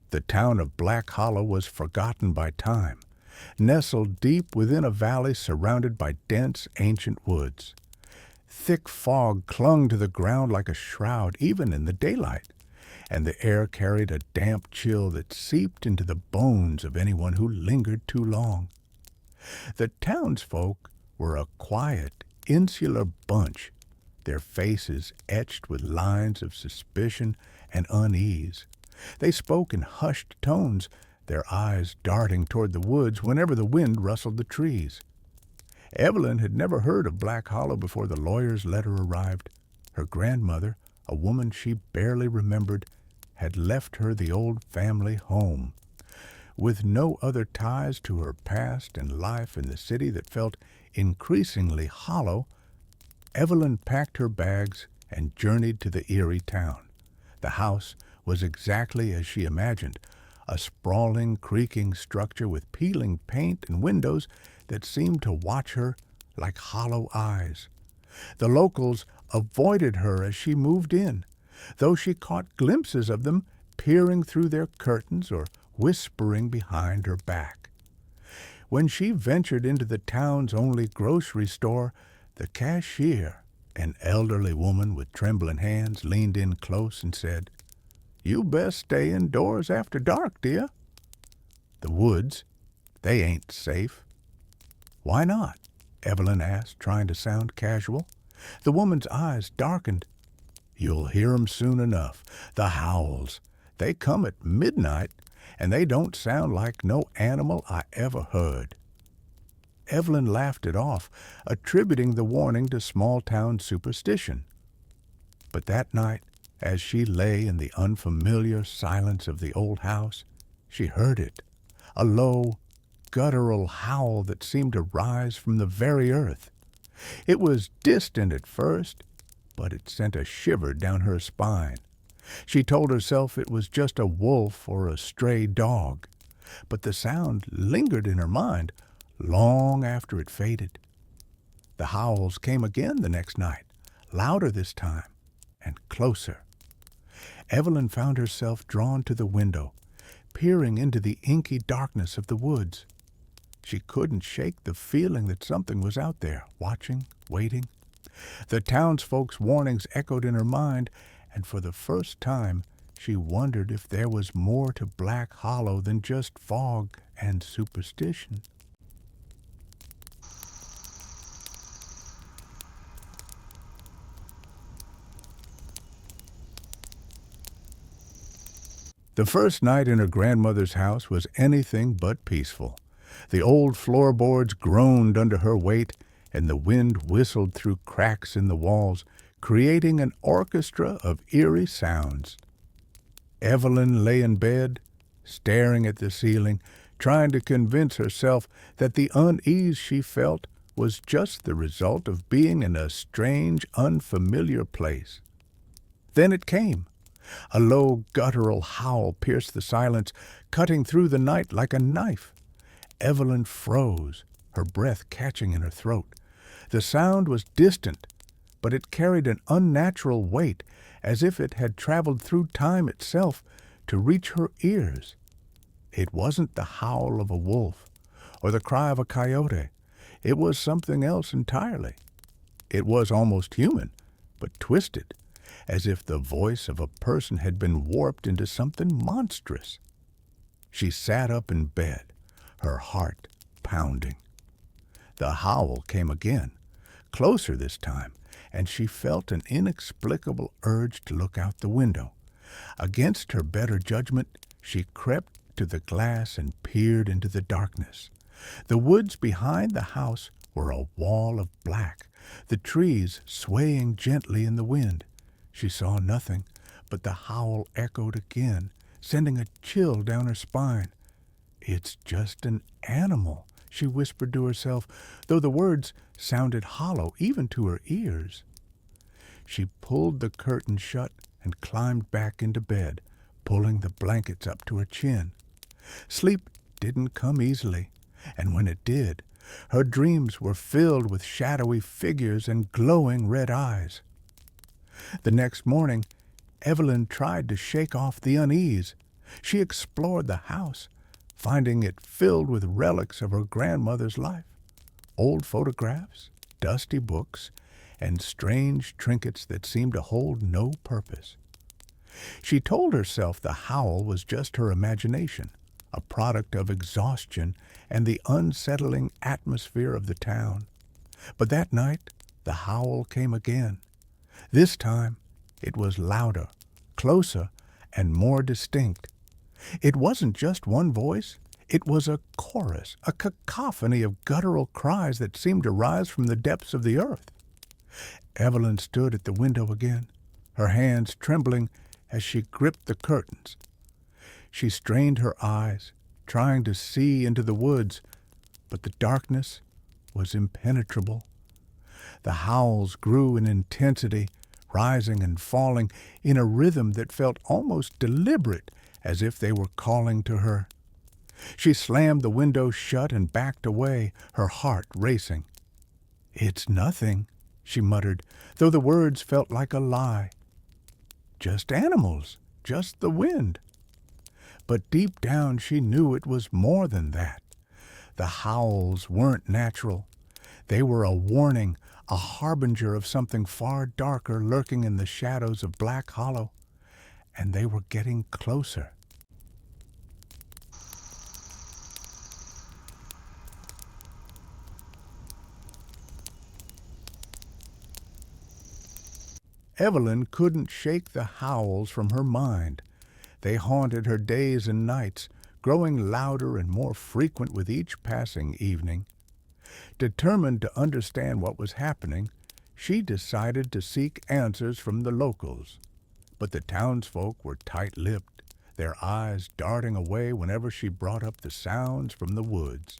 The town of Black Hollow was forgotten by time, nestled deep within a valley surrounded by dense, ancient woods. Thick fog clung to the ground like a shroud, even in the daylight, and the air carried a damp chill that seeped into the bones of anyone who lingered too long. The townsfolk were a quiet, insular bunch, their faces etched with lines of suspicion and unease. They spoke in hushed tones, their eyes darting toward the woods whenever the wind rustled the trees. Evelyn had never heard of Black Hollow before the lawyer's letter arrived. Her grandmother, a woman she barely remembered, had left her the old family home. With no other ties to her past and life in the city that felt increasingly hollow, Evelyn packed her bags and journeyed to the eerie town. The house was exactly as she imagined, a sprawling, creaking structure with peeling paint and windows that seemed to watch her like hollow eyes. The locals avoided her as she moved in, though she caught glimpses of them peering through their curtains or whispering behind her back. When she ventured into the town's only grocery store, the cashier, an elderly woman with trembling hands, leaned in close and said, "You best stay indoors after dark, dear." "The woods, they ain't safe." "Why not?" Evelyn asked, trying to sound casual. The woman's eyes darkened. "You'll hear 'em soon enough. The howls. They come at midnight, and they don't sound like no animal I ever heard." Evelyn laughed it off, attributing the warning to small-town superstition. But that night, as she lay in the unfamiliar silence of the old house, she heard it, a low, guttural howl that seemed to rise from the very earth. It was distant at first, but it sent a shiver down her spine. She told herself it was just a wolf or a stray dog, but the sound lingered in her mind long after it faded. The howls came again the next night, louder this time, and closer. Evelyn found herself drawn to the window, peering into the inky darkness of the woods. She couldn't shake the feeling that something was out there, watching, waiting. The townsfolk's warnings echoed in her mind, and for the first time she wondered if there was more to Black Hollow than just fog and superstition. The first night in her grandmother's house was anything but peaceful. The old floorboards groaned under her weight, and the wind whistled through cracks in the walls, creating an orchestra of eerie sounds. Evelyn lay in bed, staring at the ceiling, trying to convince herself that the unease she felt was just the result of being in a strange, unfamiliar place. Then it came. A low, guttural howl pierced the silence, cutting through the night like a knife. Evelyn froze, her breath catching in her throat. The sound was distant, but it carried an unnatural weight, as if it had traveled through time itself to reach her ears. It wasn't the howl of a wolf or the cry of a coyote. It was something else entirely. It was almost human, but twisted, as if the voice of a person had been warped into something monstrous. She sat up in bed, her heart pounding. The howl came again, closer this time, and she felt an inexplicable urge to look out the window. Against her better judgment, she crept to the glass and peered into the darkness. The woods behind the house were a wall of black, the trees swaying gently in the wind. She saw nothing, but the howl echoed again, sending a chill down her spine. "It's just an animal," she whispered to herself, though the words sounded hollow even to her ears. She pulled the curtain shut and climbed back into bed, pulling the blankets up to her chin. Sleep didn't come easily, and when it did, her dreams were filled with shadowy figures and glowing red eyes. The next morning, Evelyn tried to shake off the unease. She explored the house, finding it filled with relics of her grandmother's life, old photographs, dusty books, and strange trinkets that seemed to hold no purpose. She told herself the howl was just her imagination, a product of exhaustion and the unsettling atmosphere of the town. But that night, the howl came again. This time, it was louder, closer, and more distinct. It wasn't just one voice. It was a chorus, a cacophony of guttural cries that seemed to rise from the depths of the earth. Evelyn stood at the window again, her hands trembling as she gripped the curtains. She strained her eyes, trying to see into the woods, but the darkness was impenetrable. The howls grew in intensity, rising and falling in a rhythm that felt almost deliberate, as if they were calling to her. She slammed the window shut and backed away, her heart racing. "It's nothing," she muttered, though the words felt like a lie. "Just animals, just the wind." But deep down she knew it was more than that. The howls weren't natural. They were a warning, a harbinger of something far darker lurking in the shadows of Black Hollow. And they were getting closer. Evelyn couldn't shake the howls from her mind. They haunted her days and nights, growing louder and more frequent with each passing evening. Determined to understand what was happening, she decided to seek answers from the locals. But the townsfolk were tight-lipped, their eyes darting away whenever she brought up the sounds from the woods.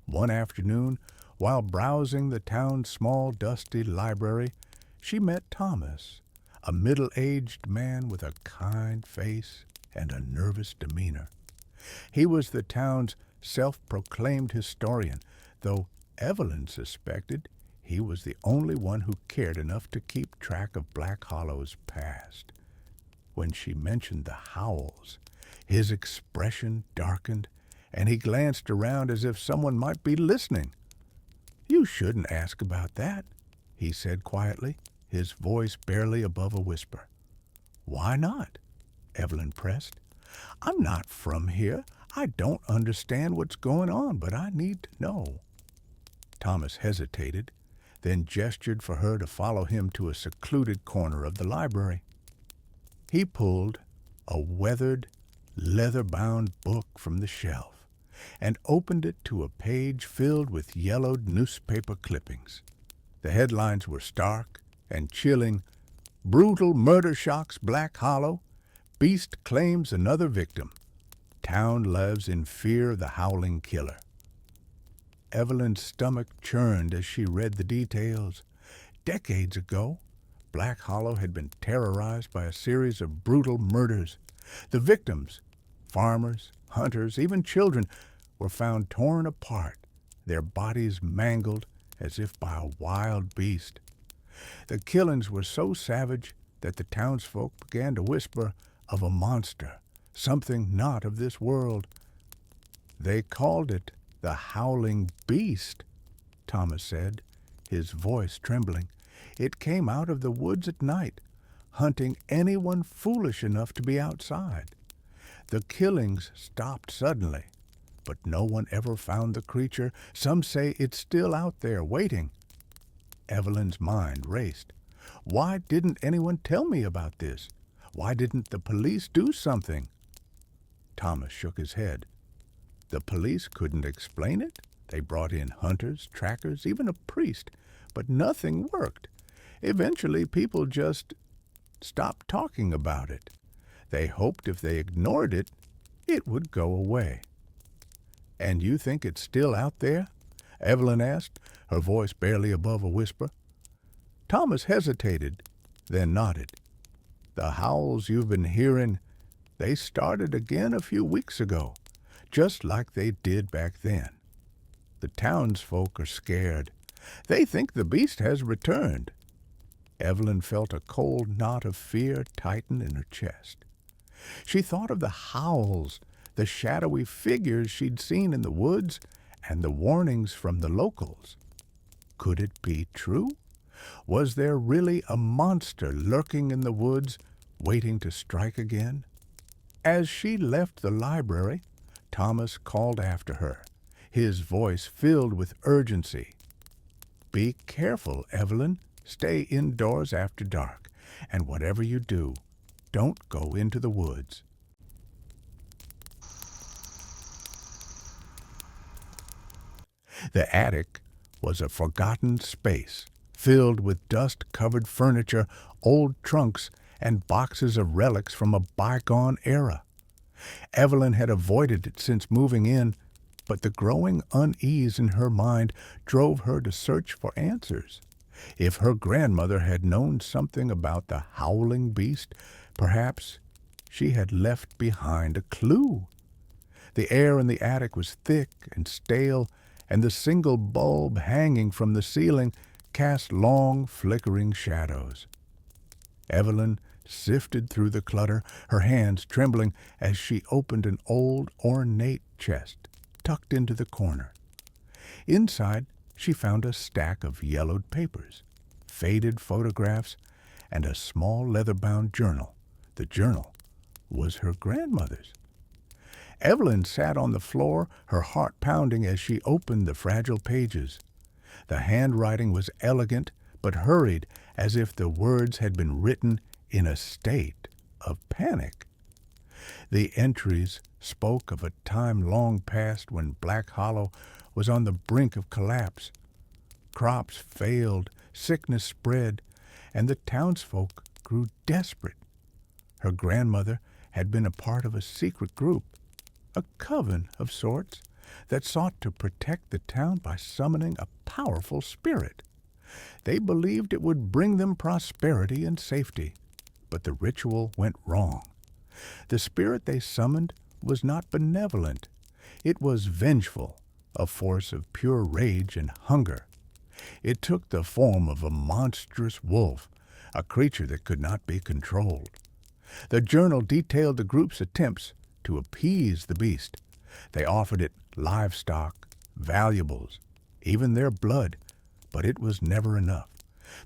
One afternoon, while browsing the town's small, dusty library, she met Thomas, a middle-aged man with a kind face and a nervous demeanor. He was the town's self-proclaimed historian, though Evelyn suspected he was the only one who cared enough to keep track of Black Hollow's past. When she mentioned the howls, his expression darkened, and he glanced around as if someone might be listening. "You shouldn't ask about that," he said quietly, his voice barely above a whisper. "Why not?" Evelyn pressed. "I'm not from here. I don't understand what's going on, but I need to know." Thomas hesitated, then gestured for her to follow him to a secluded corner of the library. He pulled a weathered, leather-bound book from the shelf and opened it to a page filled with yellowed newspaper clippings. The headlines were stark and chilling. "Brutal murder shocks Black Hollow. Beast claims another victim. Town lives in fear of the howling killer." Evelyn's stomach churned as she read the details. Decades ago, Black Hollow had been terrorized by a series of brutal murders. The victims, farmers, hunters, even children, were found torn apart, their bodies mangled as if by a wild beast. The killings were so savage that the townsfolk began to whisper of a monster, something not of this world. "They called it the howling beast," Thomas said, his voice trembling. "It came out of the woods at night, hunting anyone foolish enough to be outside. The killings stopped suddenly, but no one ever found the creature. Some say it's still out there, waiting." Evelyn's mind raced. Why didn't anyone tell me about this? Why didn't the police do something? Thomas shook his head. The police couldn't explain it. They brought in hunters, trackers, even a priest, but nothing worked. Eventually, people just stopped talking about it. They hoped if they ignored it, it would go away. "And you think it's still out there?" Evelyn asked, her voice barely above a whisper. Thomas hesitated, then nodded. "The howls you've been hearing, they started again a few weeks ago, just like they did back then. The townsfolk are scared. They think the beast has returned." Evelyn felt a cold knot of fear tighten in her chest. She thought of the howls, the shadowy figures she'd seen in the woods, and the warnings from the locals. Could it be true? Was there really a monster lurking in the woods, waiting to strike again? As she left the library, Thomas called after her, his voice filled with urgency. "Be careful, Evelyn. Stay indoors after dark, and whatever you do, don't go into the woods." The attic was a forgotten space, filled with dust-covered furniture, old trunks, and boxes of relics from a bygone era. Evelyn had avoided it since moving in, but the growing unease in her mind drove her to search for answers. If her grandmother had known something about the howling beast, perhaps she had left behind a clue. The air in the attic was thick and stale, and the single bulb hanging from the ceiling cast long, flickering shadows. Evelyn sifted through the clutter, her hands trembling as she opened an old, ornate chest tucked into the corner. Inside, she found a stack of yellowed papers, faded photographs, and a small leather-bound journal. The journal was her grandmother's. Evelyn sat on the floor, her heart pounding as she opened the fragile pages. The handwriting was elegant but hurried, as if the words had been written in a state of panic. The entries spoke of a time long past when Black Hollow was on the brink of collapse. Crops failed, sickness spread, and the townsfolk grew desperate. Her grandmother had been a part of a secret group, a coven of sorts, that sought to protect the town by summoning a powerful spirit. They believed it would bring them prosperity and safety, but the ritual went wrong. The spirit they summoned was not benevolent. It was vengeful, a force of pure rage and hunger. It took the form of a monstrous wolf, a creature that could not be controlled. The journal detailed the group's attempts to appease the beast. They offered it livestock, valuables, even their blood, but it was never enough.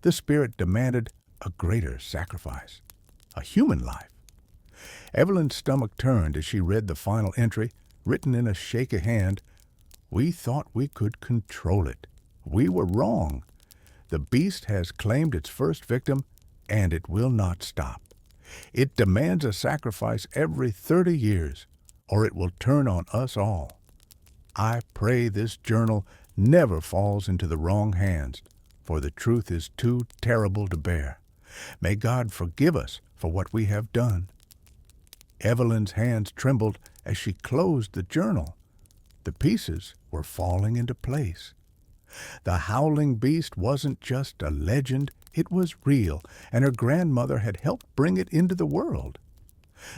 The spirit demanded a greater sacrifice, a human life. Evelyn's stomach turned as she read the final entry, written in a shaky hand. "We thought we could control it. We were wrong. The beast has claimed its first victim, and it will not stop. It demands a sacrifice every 30 years, or it will turn on us all. I pray this journal never falls into the wrong hands, for the truth is too terrible to bear. May God forgive us for what we have done." Evelyn's hands trembled as she closed the journal. The pieces were falling into place. The howling beast wasn't just a legend, it was real, and her grandmother had helped bring it into the world.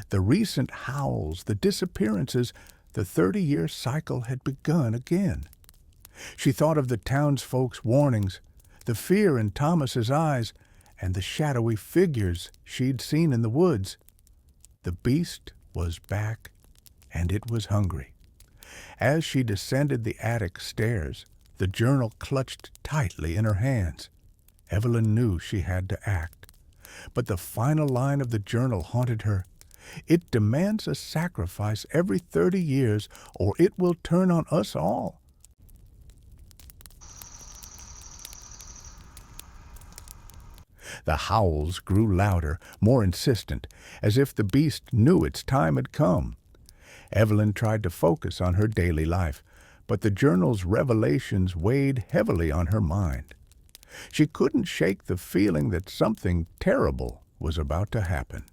The recent howls, the disappearances, the 30-year cycle had begun again. She thought of the townsfolk's warnings, the fear in Thomas's eyes, and the shadowy figures she'd seen in the woods. The beast was back, and it was hungry. As she descended the attic stairs, the journal clutched tightly in her hands. Evelyn knew she had to act. But the final line of the journal haunted her. "It demands a sacrifice every 30 years, or it will turn on us all." The howls grew louder, more insistent, as if the beast knew its time had come. Evelyn tried to focus on her daily life, but the journal's revelations weighed heavily on her mind. She couldn't shake the feeling that something terrible was about to happen.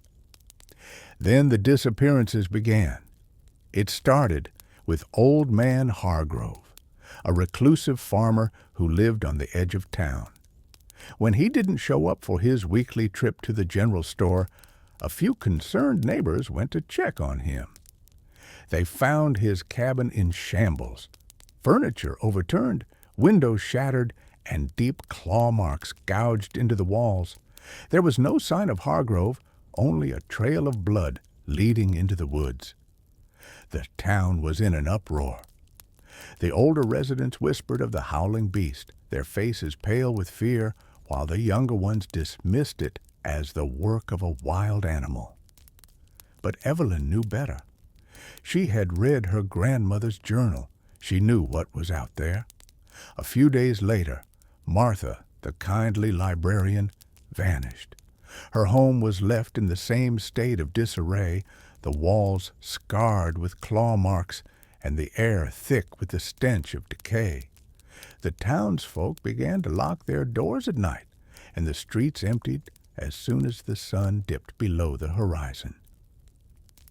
Then the disappearances began. It started with Old Man Hargrove, a reclusive farmer who lived on the edge of town. When he didn't show up for his weekly trip to the general store, a few concerned neighbors went to check on him. They found his cabin in shambles, furniture overturned, windows shattered, and deep claw marks gouged into the walls. There was no sign of Hargrove, only a trail of blood leading into the woods. The town was in an uproar. The older residents whispered of the howling beast, their faces pale with fear, while the younger ones dismissed it as the work of a wild animal. But Evelyn knew better. She had read her grandmother's journal. She knew what was out there. A few days later, Martha, the kindly librarian, vanished. Her home was left in the same state of disarray, the walls scarred with claw marks and the air thick with the stench of decay. The townsfolk began to lock their doors at night, and the streets emptied as soon as the sun dipped below the horizon.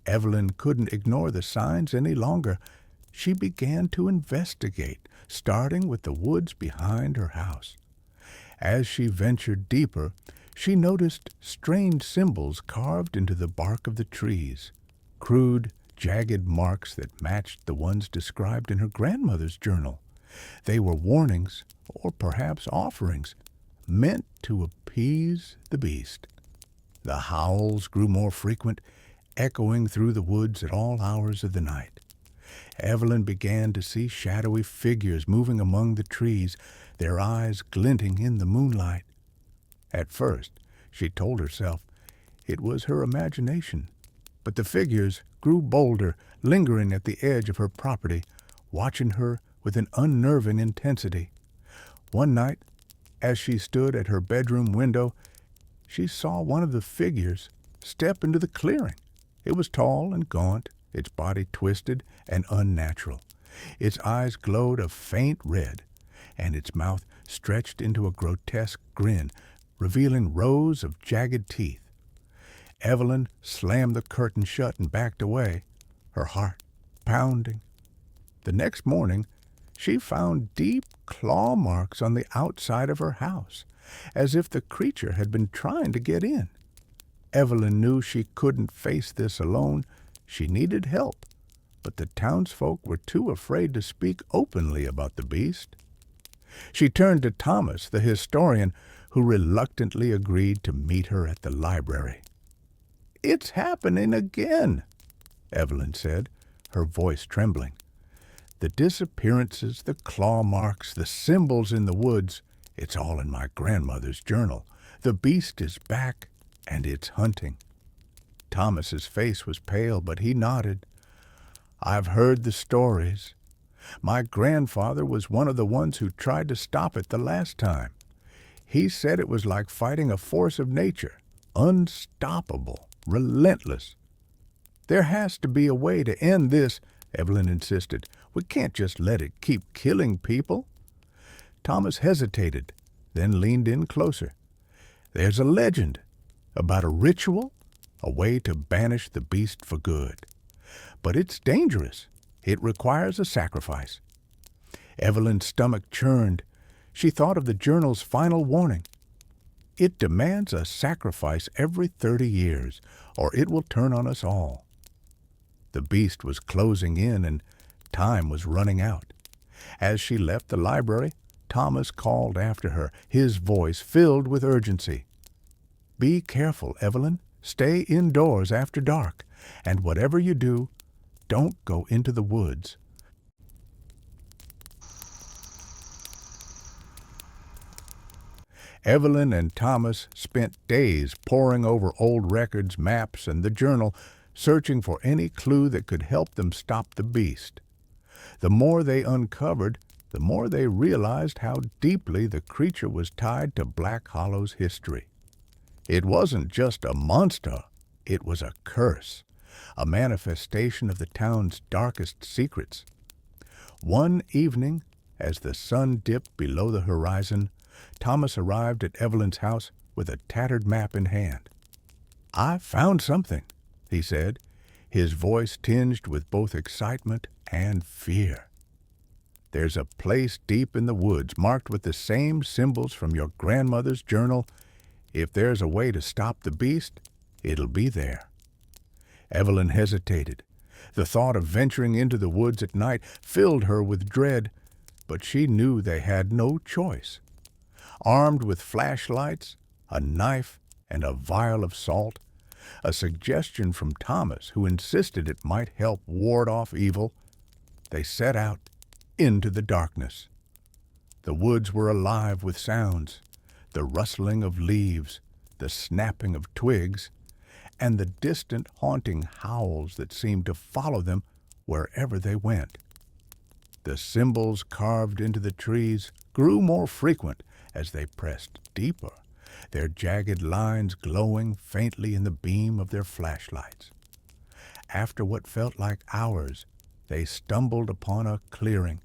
Evelyn couldn't ignore the signs any longer. She began to investigate, starting with the woods behind her house. As she ventured deeper, she noticed strange symbols carved into the bark of the trees, crude, jagged marks that matched the ones described in her grandmother's journal. They were warnings, or perhaps offerings, meant to appease the beast. The howls grew more frequent, echoing through the woods at all hours of the night. Evelyn began to see shadowy figures moving among the trees, their eyes glinting in the moonlight. At first, she told herself it was her imagination, but the figures grew bolder, lingering at the edge of her property, watching her with an unnerving intensity. One night, as she stood at her bedroom window, she saw one of the figures step into the clearing. It was tall and gaunt, its body twisted and unnatural. Its eyes glowed a faint red, and its mouth stretched into a grotesque grin, revealing rows of jagged teeth. Evelyn slammed the curtain shut and backed away, her heart pounding. The next morning, she found deep claw marks on the outside of her house, as if the creature had been trying to get in. Evelyn knew she couldn't face this alone. She needed help, but the townsfolk were too afraid to speak openly about the beast. She turned to Thomas, the historian, who reluctantly agreed to meet her at the library. "It's happening again," Evelyn said, her voice trembling. "The disappearances, the claw marks, the symbols in the woods, it's all in my grandmother's journal. The beast is back, and it's hunting." Thomas's face was pale, but he nodded. "I've heard the stories. My grandfather was one of the ones who tried to stop it the last time. He said it was like fighting a force of nature, unstoppable, relentless." "There has to be a way to end this," Evelyn insisted. "We can't just let it keep killing people." Thomas hesitated, then leaned in closer. "There's a legend about a ritual, a way to banish the beast for good. But it's dangerous. It requires a sacrifice." Evelyn's stomach churned. She thought of the journal's final warning. "It demands a sacrifice every 30 years, or it will turn on us all." The beast was closing in, and time was running out. As she left the library, Thomas called after her, his voice filled with urgency. "Be careful, Evelyn. Stay indoors after dark, and whatever you do, don't go into the woods." Evelyn and Thomas spent days poring over old records, maps, and the journal, searching for any clue that could help them stop the beast. The more they uncovered, the more they realized how deeply the creature was tied to Black Hollow's history. It wasn't just a monster, it was a curse, a manifestation of the town's darkest secrets. One evening, as the sun dipped below the horizon, Thomas arrived at Evelyn's house with a tattered map in hand. "I found something," he said, his voice tinged with both excitement and fear. "There's a place deep in the woods marked with the same symbols from your grandmother's journal. If there's a way to stop the beast, it'll be there." Evelyn hesitated. The thought of venturing into the woods at night filled her with dread, but she knew they had no choice. Armed with flashlights, a knife, and a vial of salt, A suggestion from Thomas, who insisted it might help ward off evil. They set out into the darkness. The woods were alive with sounds, the rustling of leaves, the snapping of twigs, and the distant haunting howls that seemed to follow them wherever they went. The symbols carved into the trees grew more frequent as they pressed deeper, their jagged lines glowing faintly in the beam of their flashlights. After what felt like hours, they stumbled upon a clearing.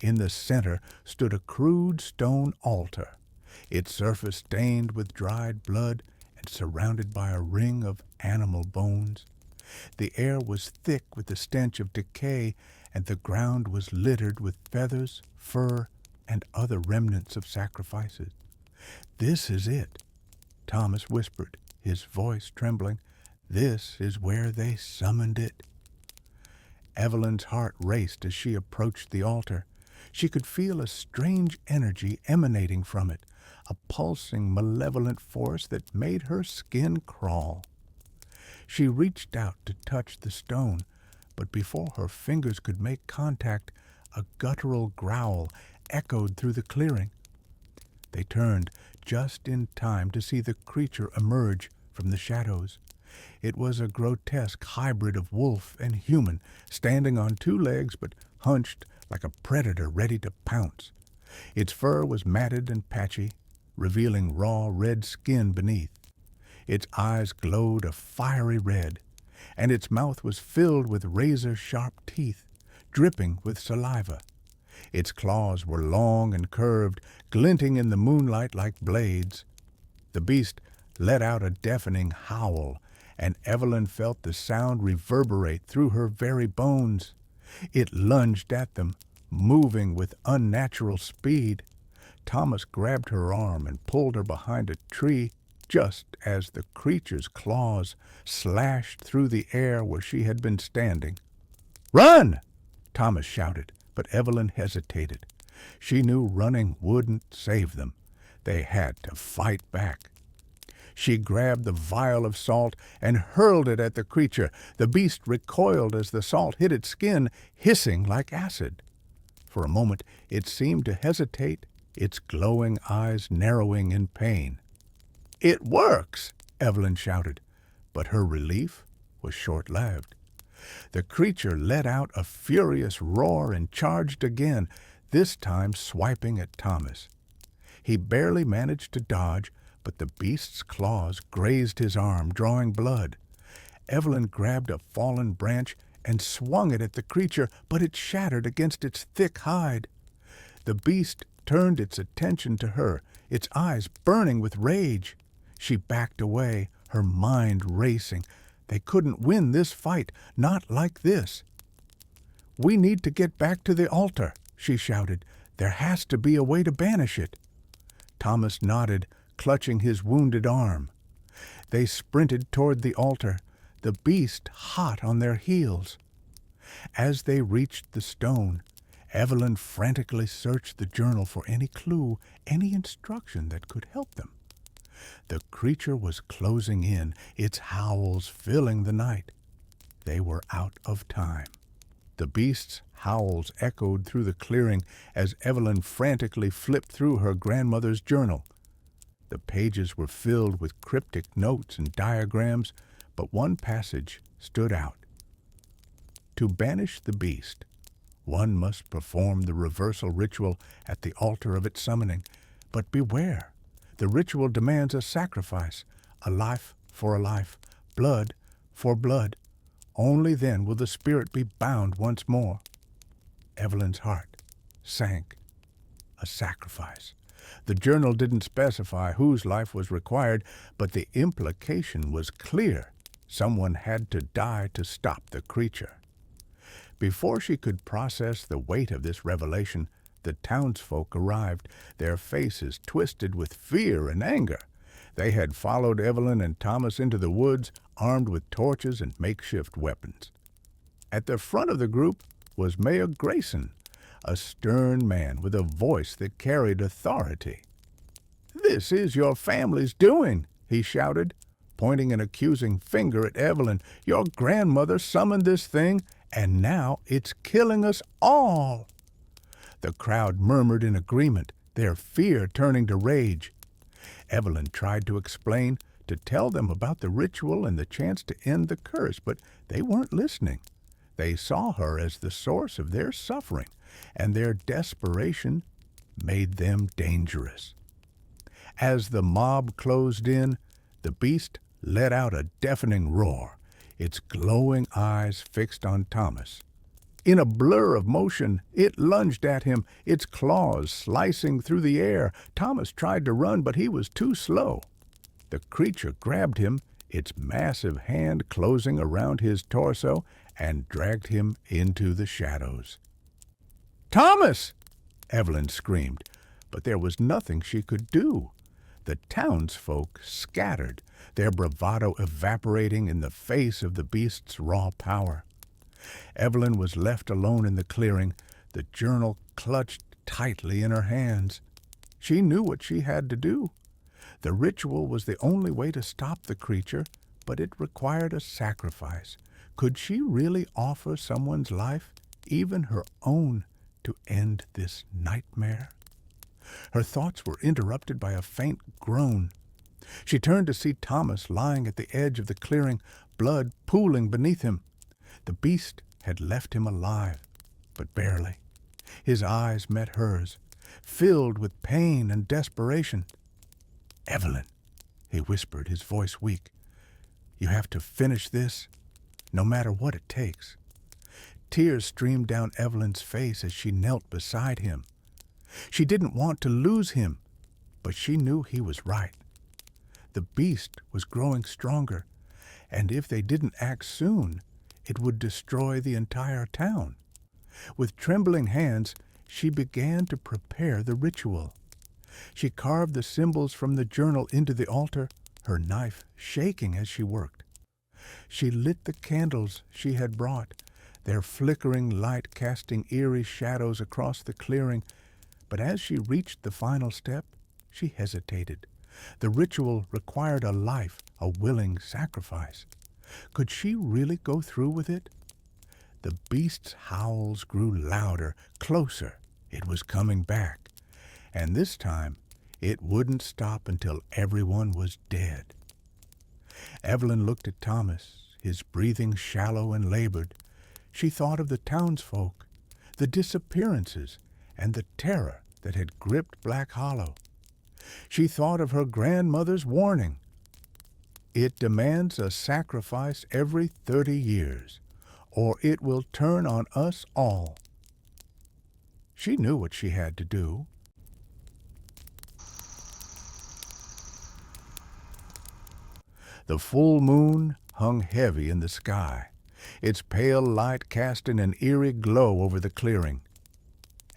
In the center stood a crude stone altar, its surface stained with dried blood and surrounded by a ring of animal bones. The air was thick with the stench of decay, and the ground was littered with feathers, fur, and other remnants of sacrifices. "This is it," Thomas whispered, his voice trembling. "This is where they summoned it." Evelyn's heart raced as she approached the altar. She could feel a strange energy emanating from it, a pulsing, malevolent force that made her skin crawl. She reached out to touch the stone, but before her fingers could make contact, a guttural growl echoed through the clearing. They turned just in time to see the creature emerge from the shadows. It was a grotesque hybrid of wolf and human, standing on two legs but hunched like a predator ready to pounce. Its fur was matted and patchy, revealing raw red skin beneath. Its eyes glowed a fiery red, and its mouth was filled with razor-sharp teeth, dripping with saliva. Its claws were long and curved, glinting in the moonlight like blades. The beast let out a deafening howl, and Evelyn felt the sound reverberate through her very bones. It lunged at them, moving with unnatural speed. Thomas grabbed her arm and pulled her behind a tree just as the creature's claws slashed through the air where she had been standing. "Run!" Thomas shouted, but Evelyn hesitated. She knew running wouldn't save them. They had to fight back. She grabbed the vial of salt and hurled it at the creature. The beast recoiled as the salt hit its skin, hissing like acid. For a moment it seemed to hesitate, its glowing eyes narrowing in pain. "It works!" Evelyn shouted, but her relief was short-lived. The creature let out a furious roar and charged again, this time swiping at Thomas. He barely managed to dodge, but the beast's claws grazed his arm, drawing blood. Evelyn grabbed a fallen branch and swung it at the creature, but it shattered against its thick hide. The beast turned its attention to her, its eyes burning with rage. She backed away, her mind racing. They couldn't win this fight, not like this. "We need to get back to the altar," she shouted. "There has to be a way to banish it." Thomas nodded, clutching his wounded arm. They sprinted toward the altar, the beast hot on their heels. As they reached the stone, Evelyn frantically searched the journal for any clue, any instruction that could help them. The creature was closing in, its howls filling the night. They were out of time. The beast's howls echoed through the clearing as Evelyn frantically flipped through her grandmother's journal. The pages were filled with cryptic notes and diagrams, but one passage stood out. To banish the beast, one must perform the reversal ritual at the altar of its summoning. But beware, the ritual demands a sacrifice, a life for a life, blood for blood. Only then will the spirit be bound once more. Evelyn's heart sank. A sacrifice. The journal didn't specify whose life was required, but the implication was clear. Someone had to die to stop the creature. Before she could process the weight of this revelation, the townsfolk arrived, their faces twisted with fear and anger. They had followed Evelyn and Thomas into the woods, armed with torches and makeshift weapons. At the front of the group was Mayor Grayson, a stern man with a voice that carried authority. "This is your family's doing," he shouted. pointing an accusing finger at Evelyn. "Your grandmother summoned this thing, and now it's killing us all." The crowd murmured in agreement, their fear turning to rage. Evelyn tried to explain, to tell them about the ritual and the chance to end the curse, but they weren't listening. They saw her as the source of their suffering, and their desperation made them dangerous. As the mob closed in, the beast let out a deafening roar, its glowing eyes fixed on Thomas. In a blur of motion, it lunged at him, its claws slicing through the air. Thomas tried to run, but he was too slow. The creature grabbed him, its massive hand closing around his torso, and dragged him into the shadows. "Thomas!" Evelyn screamed, but there was nothing she could do. The townsfolk scattered, their bravado evaporating in the face of the beast's raw power. Evelyn was left alone in the clearing, the journal clutched tightly in her hands. She knew what she had to do. The ritual was the only way to stop the creature, but it required a sacrifice. Could she really offer someone's life, even her own, to end this nightmare? Her thoughts were interrupted by a faint groan. She turned to see Thomas lying at the edge of the clearing, blood pooling beneath him. The beast had left him alive, but barely. His eyes met hers, filled with pain and desperation. "Evelyn," he whispered, his voice weak, "you have to finish this, no matter what it takes." Tears streamed down Evelyn's face as she knelt beside him. She didn't want to lose him, but she knew he was right. The beast was growing stronger, and if they didn't act soon, it would destroy the entire town. With trembling hands, she began to prepare the ritual. She carved the symbols from the journal into the altar, her knife shaking as she worked. She lit the candles she had brought, their flickering light casting eerie shadows across the clearing, but as she reached the final step, she hesitated. The ritual required a life, a willing sacrifice. Could she really go through with it? The beast's howls grew louder, closer. It was coming back, and this time it wouldn't stop until everyone was dead. Evelyn looked at Thomas, his breathing shallow and labored. She thought of the townsfolk, the disappearances, and the terror that had gripped Black Hollow. She thought of her grandmother's warning. It demands a sacrifice every 30 years, or it will turn on us all. She knew what she had to do. The full moon hung heavy in the sky, its pale light casting an eerie glow over the clearing.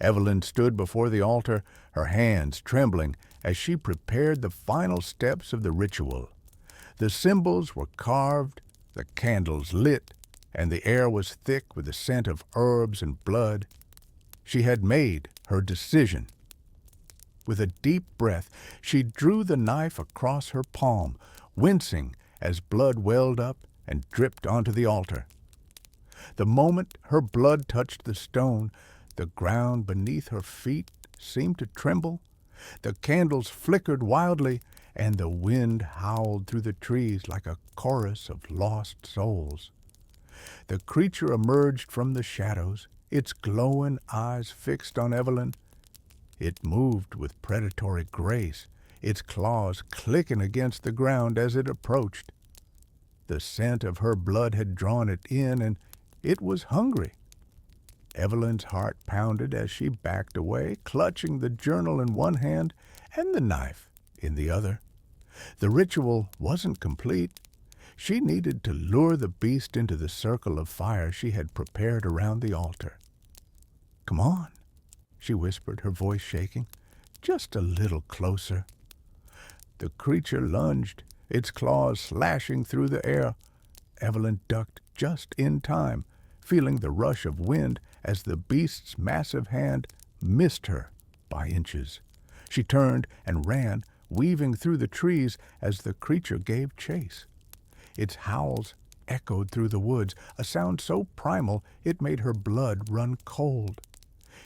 Evelyn stood before the altar, her hands trembling as she prepared the final steps of the ritual. The symbols were carved, the candles lit, and the air was thick with the scent of herbs and blood. She had made her decision. With a deep breath, she drew the knife across her palm, wincing as blood welled up and dripped onto the altar. The moment her blood touched the stone, the ground beneath her feet seemed to tremble. The candles flickered wildly, and the wind howled through the trees like a chorus of lost souls. The creature emerged from the shadows, its glowing eyes fixed on Evelyn. It moved with predatory grace, its claws clicking against the ground as it approached. The scent of her blood had drawn it in, and it was hungry. Evelyn's heart pounded as she backed away, clutching the journal in one hand and the knife in the other. The ritual wasn't complete. She needed to lure the beast into the circle of fire she had prepared around the altar. "Come on," she whispered, her voice shaking. "Just a little closer." The creature lunged, its claws slashing through the air. Evelyn ducked just in time, feeling the rush of wind as the beast's massive hand missed her by inches. She turned and ran, weaving through the trees as the creature gave chase. Its howls echoed through the woods, a sound so primal it made her blood run cold.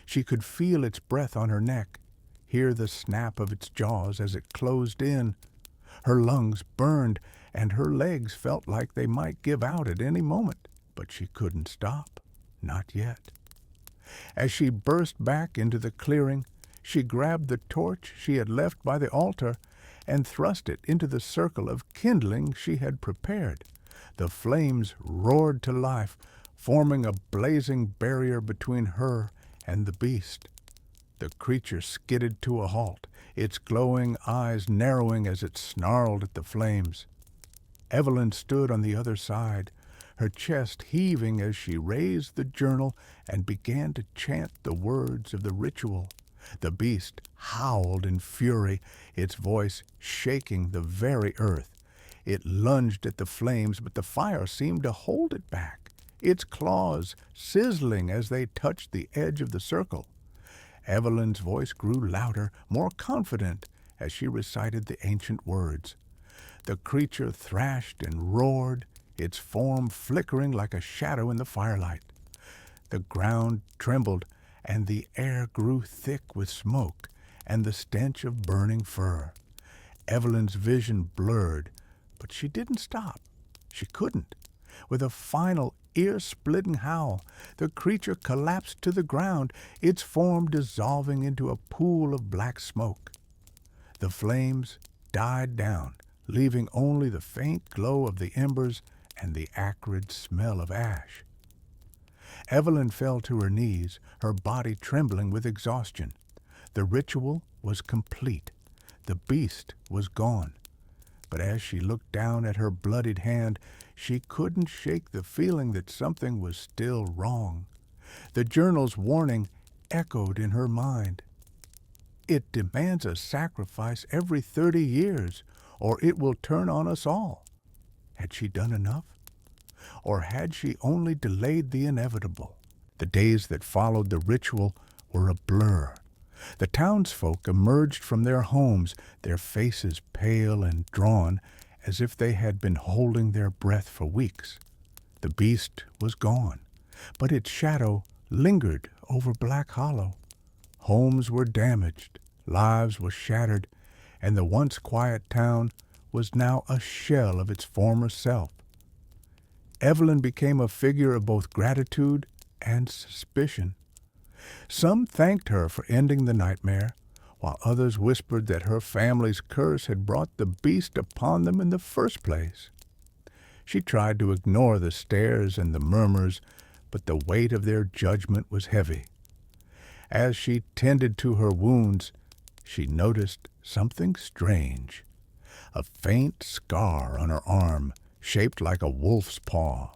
She could feel its breath on her neck, hear the snap of its jaws as it closed in. Her lungs burned, and her legs felt like they might give out at any moment, but she couldn't stop. Not yet. As she burst back into the clearing, she grabbed the torch she had left by the altar and thrust it into the circle of kindling she had prepared. The flames roared to life, forming a blazing barrier between her and the beast. The creature skidded to a halt, its glowing eyes narrowing as it snarled at the flames. Evelyn stood on the other side, her chest heaving as she raised the journal and began to chant the words of the ritual. The beast howled in fury, its voice shaking the very earth. It lunged at the flames, but the fire seemed to hold it back, its claws sizzling as they touched the edge of the circle. Evelyn's voice grew louder, more confident, as she recited the ancient words. The creature thrashed and roared, its form flickering like a shadow in the firelight. The ground trembled, and the air grew thick with smoke and the stench of burning fur. Evelyn's vision blurred, but she didn't stop. She couldn't. With a final ear-splitting howl, the creature collapsed to the ground, its form dissolving into a pool of black smoke. The flames died down, leaving only the faint glow of the embers and the acrid smell of ash. Evelyn fell to her knees, her body trembling with exhaustion. The ritual was complete. The beast was gone. But as she looked down at her bloodied hand, she couldn't shake the feeling that something was still wrong. The journal's warning echoed in her mind. It demands a sacrifice every 30 years, or it will turn on us all. Had she done enough? Or had she only delayed the inevitable? The days that followed the ritual were a blur. The townsfolk emerged from their homes, their faces pale and drawn, as if they had been holding their breath for weeks. The beast was gone, but its shadow lingered over Black Hollow. Homes were damaged, lives were shattered, and the once quiet town was now a shell of its former self. Evelyn became a figure of both gratitude and suspicion. Some thanked her for ending the nightmare, while others whispered that her family's curse had brought the beast upon them in the first place. She tried to ignore the stares and the murmurs, but the weight of their judgment was heavy. As she tended to her wounds, she noticed something strange. A faint scar on her arm, shaped like a wolf's paw.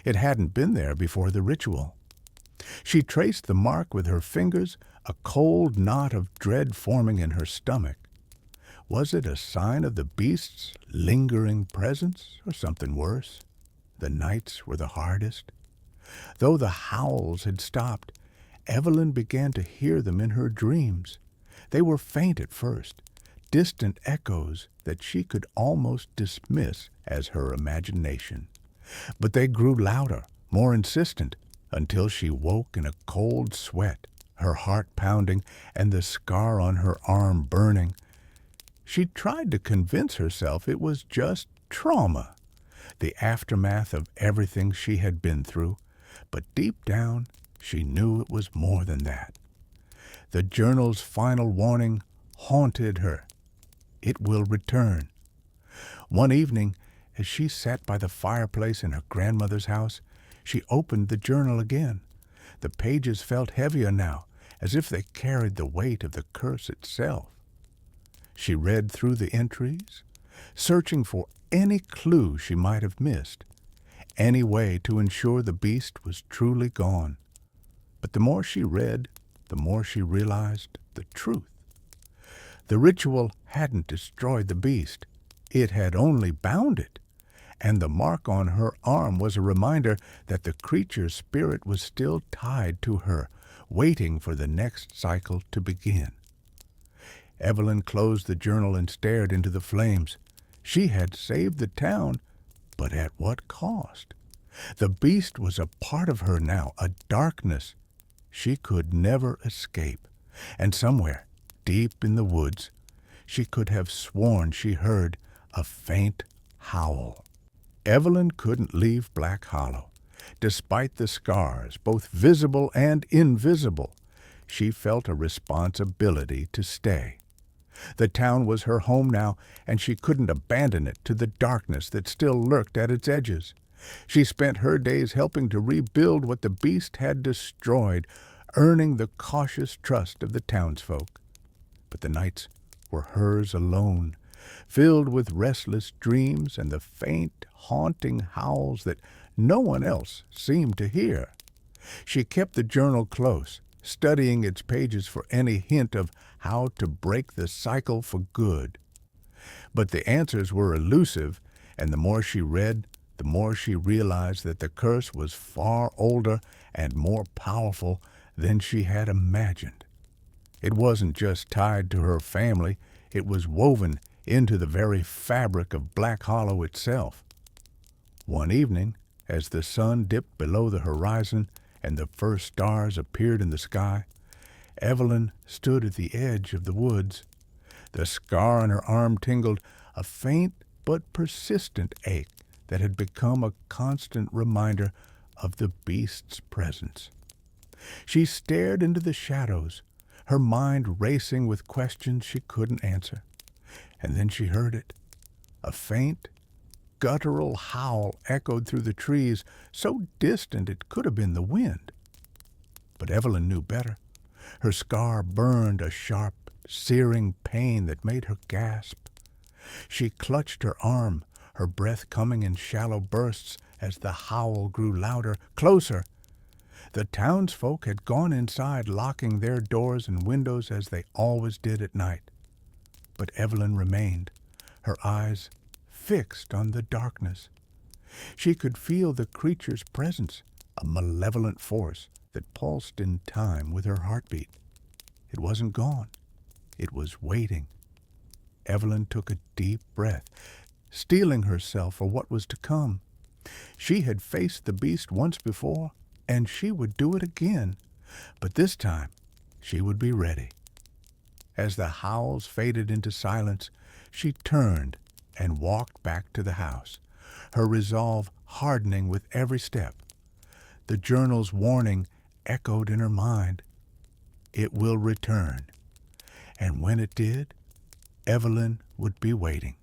It hadn't been there before the ritual. She traced the mark with her fingers, a cold knot of dread forming in her stomach. Was it a sign of the beast's lingering presence, or something worse? The nights were the hardest. Though the howls had stopped, Evelyn began to hear them in her dreams. They were faint at first, distant echoes that she could almost dismiss as her imagination. But they grew louder, more insistent, until she woke in a cold sweat, her heart pounding and the scar on her arm burning. She tried to convince herself it was just trauma, the aftermath of everything she had been through, but deep down she knew it was more than that. The journal's final warning haunted her. It will return. One evening, as she sat by the fireplace in her grandmother's house, she opened the journal again. The pages felt heavier now, as if they carried the weight of the curse itself. She read through the entries, searching for any clue she might have missed, any way to ensure the beast was truly gone. But the more she read, the more she realized the truth. The ritual hadn't destroyed the beast. It had only bound it. And the mark on her arm was a reminder that the creature's spirit was still tied to her, waiting for the next cycle to begin. Evelyn closed the journal and stared into the flames. She had saved the town, But at what cost? The beast was a part of her now, a darkness she could never escape. And somewhere, deep in the woods, she could have sworn she heard a faint howl. Evelyn couldn't leave Black Hollow. Despite the scars, both visible and invisible, she felt a responsibility to stay. The town was her home now, and she couldn't abandon it to the darkness that still lurked at its edges. She spent her days helping to rebuild what the beast had destroyed, earning the cautious trust of the townsfolk. But the nights were hers alone, filled with restless dreams and the faint, haunting howls that no one else seemed to hear. She kept the journal close, studying its pages for any hint of how to break the cycle for good. But the answers were elusive, and the more she read, the more she realized that the curse was far older and more powerful than she had imagined. It wasn't just tied to her family, it was woven into the very fabric of Black Hollow itself. One evening, as the sun dipped below the horizon and the first stars appeared in the sky, Evelyn stood at the edge of the woods. The scar on her arm tingled, a faint but persistent ache that had become a constant reminder of the beast's presence. She stared into the shadows, her mind racing with questions she couldn't answer. And then she heard it. A faint, guttural howl echoed through the trees, so distant it could have been the wind. But Evelyn knew better. Her scar burned a sharp, searing pain that made her gasp. She clutched her arm, her breath coming in shallow bursts as the howl grew louder, closer. The townsfolk had gone inside, locking their doors and windows as they always did at night. But Evelyn remained, her eyes fixed on the darkness. She could feel the creature's presence, a malevolent force that pulsed in time with her heartbeat. It wasn't gone. It was waiting. Evelyn took a deep breath, steeling herself for what was to come. She had faced the beast once before, and she would do it again. But this time, she would be ready. As the howls faded into silence, she turned and walked back to the house, her resolve hardening with every step. The journal's warning echoed in her mind. It will return. And when it did, Evelyn would be waiting.